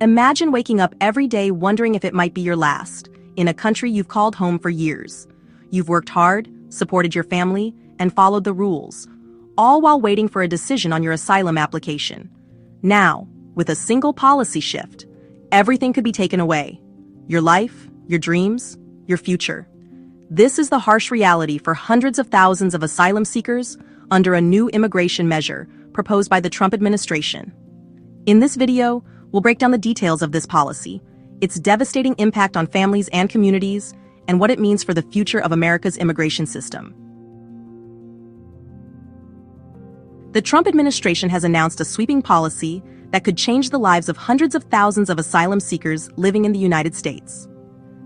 Imagine waking up every day wondering if it might be your last, in a country you've called home for years. You've worked hard, supported your family, and followed the rules, all while waiting for a decision on your asylum application. Now, with a single policy shift, everything could be taken away. Your life, your dreams, your future. This is the harsh reality for hundreds of thousands of asylum seekers under a new immigration measure proposed by the Trump administration. In this video, we'll break down the details of this policy, its devastating impact on families and communities, and what it means for the future of America's immigration system. The Trump administration has announced a sweeping policy that could change the lives of hundreds of thousands of asylum seekers living in the United States.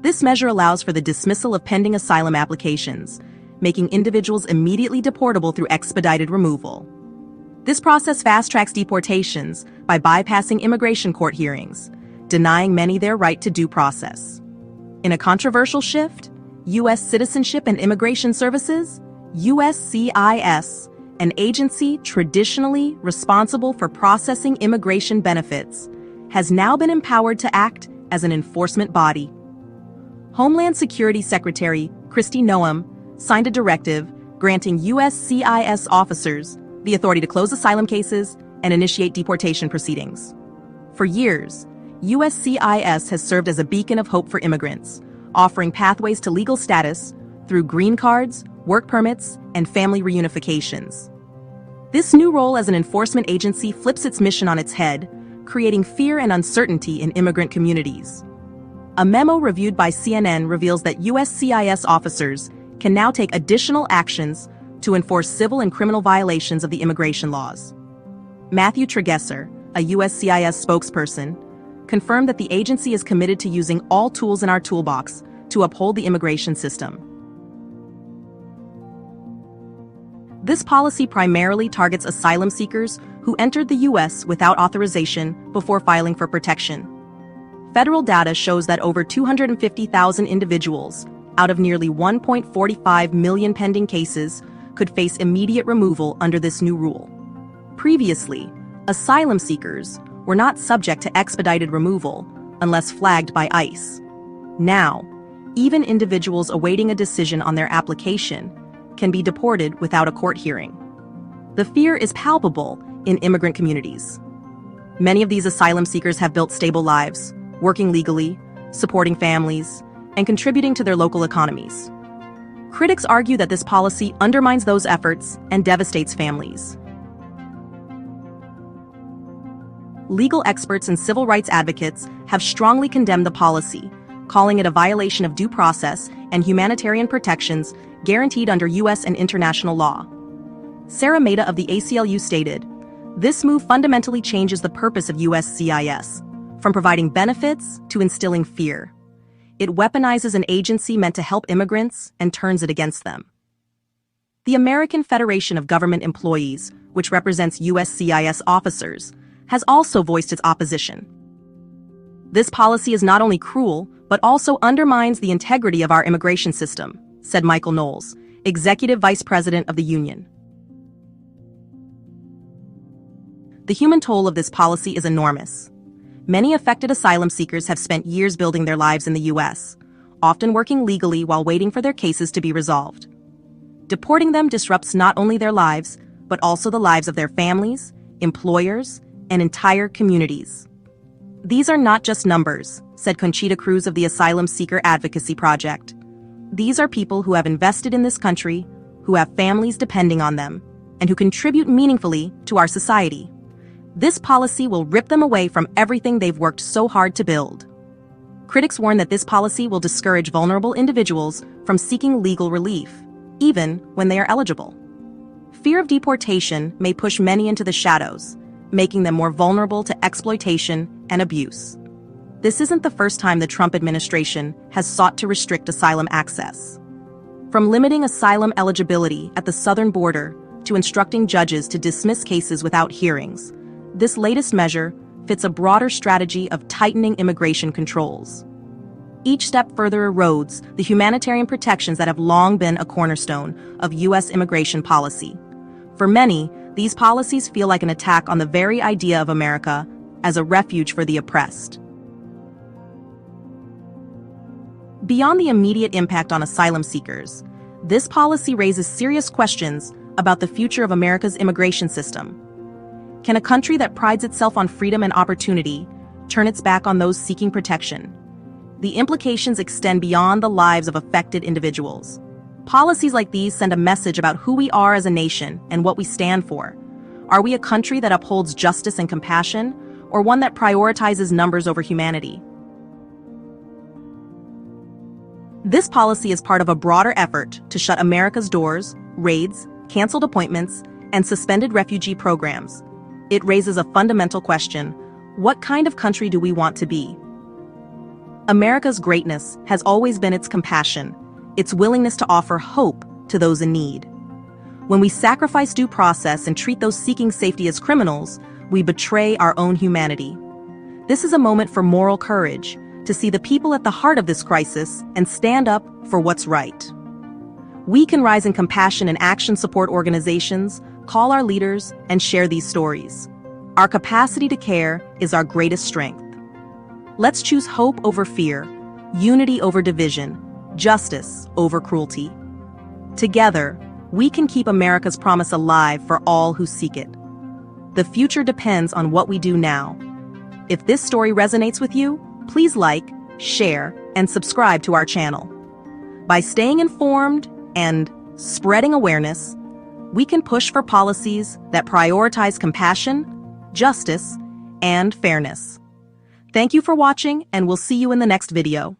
This measure allows for the dismissal of pending asylum applications, making individuals immediately deportable through expedited removal. This process fast-tracks deportations by bypassing immigration court hearings, denying many their right to due process. In a controversial shift, U.S. Citizenship and Immigration Services, USCIS, an agency traditionally responsible for processing immigration benefits, has now been empowered to act as an enforcement body. Homeland Security Secretary Kristi Noem signed a directive granting USCIS officers the authority to close asylum cases and initiate deportation proceedings. For years, USCIS has served as a beacon of hope for immigrants, offering pathways to legal status through green cards, work permits, and family reunifications. This new role as an enforcement agency flips its mission on its head, creating fear and uncertainty in immigrant communities. A memo reviewed by CNN reveals that USCIS officers can now take additional actions to enforce civil and criminal violations of the immigration laws. Matthew Tregesser, a USCIS spokesperson, confirmed that the agency is committed to using all tools in our toolbox to uphold the immigration system. This policy primarily targets asylum seekers who entered the U.S. without authorization before filing for protection. Federal data shows that over 250,000 individuals, out of nearly 1.45 million pending cases, could face immediate removal under this new rule. Previously, asylum seekers were not subject to expedited removal unless flagged by ICE. Now, even individuals awaiting a decision on their application can be deported without a court hearing. The fear is palpable in immigrant communities. Many of these asylum seekers have built stable lives, working legally, supporting families, and contributing to their local economies. Critics argue that this policy undermines those efforts and devastates families. Legal experts and civil rights advocates have strongly condemned the policy, calling it a violation of due process and humanitarian protections guaranteed under U.S. and international law. Sarah Maida of the ACLU stated, "This move fundamentally changes the purpose of USCIS, from providing benefits to instilling fear. It weaponizes an agency meant to help immigrants and turns it against them." The American Federation of Government Employees, which represents USCIS officers, has also voiced its opposition. "This policy is not only cruel, but also undermines the integrity of our immigration system," said Michael Knowles, Executive Vice President of the union. The human toll of this policy is enormous. Many affected asylum seekers have spent years building their lives in the U.S., often working legally while waiting for their cases to be resolved. Deporting them disrupts not only their lives, but also the lives of their families, employers, and entire communities. "These are not just numbers," said Conchita Cruz of the Asylum Seeker Advocacy Project. "These are people who have invested in this country, who have families depending on them, and who contribute meaningfully to our society. This policy will rip them away from everything they've worked so hard to build." Critics warn that this policy will discourage vulnerable individuals from seeking legal relief, even when they are eligible. Fear of deportation may push many into the shadows, making them more vulnerable to exploitation and abuse. This isn't the first time the Trump administration has sought to restrict asylum access. From limiting asylum eligibility at the southern border to instructing judges to dismiss cases without hearings, this latest measure fits a broader strategy of tightening immigration controls. Each step further erodes the humanitarian protections that have long been a cornerstone of U.S. immigration policy. For many, these policies feel like an attack on the very idea of America as a refuge for the oppressed. Beyond the immediate impact on asylum seekers, this policy raises serious questions about the future of America's immigration system. Can a country that prides itself on freedom and opportunity turn its back on those seeking protection? The implications extend beyond the lives of affected individuals. Policies like these send a message about who we are as a nation and what we stand for. Are we a country that upholds justice and compassion, or one that prioritizes numbers over humanity? This policy is part of a broader effort to shut America's doors, raids, canceled appointments, and suspended refugee programs. It raises a fundamental question: what kind of country do we want to be? America's greatness has always been its compassion, its willingness to offer hope to those in need. When we sacrifice due process and treat those seeking safety as criminals, we betray our own humanity. This is a moment for moral courage, to see the people at the heart of this crisis and stand up for what's right. We can rise in compassion and action support organizations, call our leaders, and share these stories. Our capacity to care is our greatest strength. Let's choose hope over fear, unity over division, justice over cruelty. Together, we can keep America's promise alive for all who seek it. The future depends on what we do now. If this story resonates with you, please like, share, and subscribe to our channel. By staying informed and spreading awareness, we can push for policies that prioritize compassion, justice, and fairness. Thank you for watching, and we'll see you in the next video.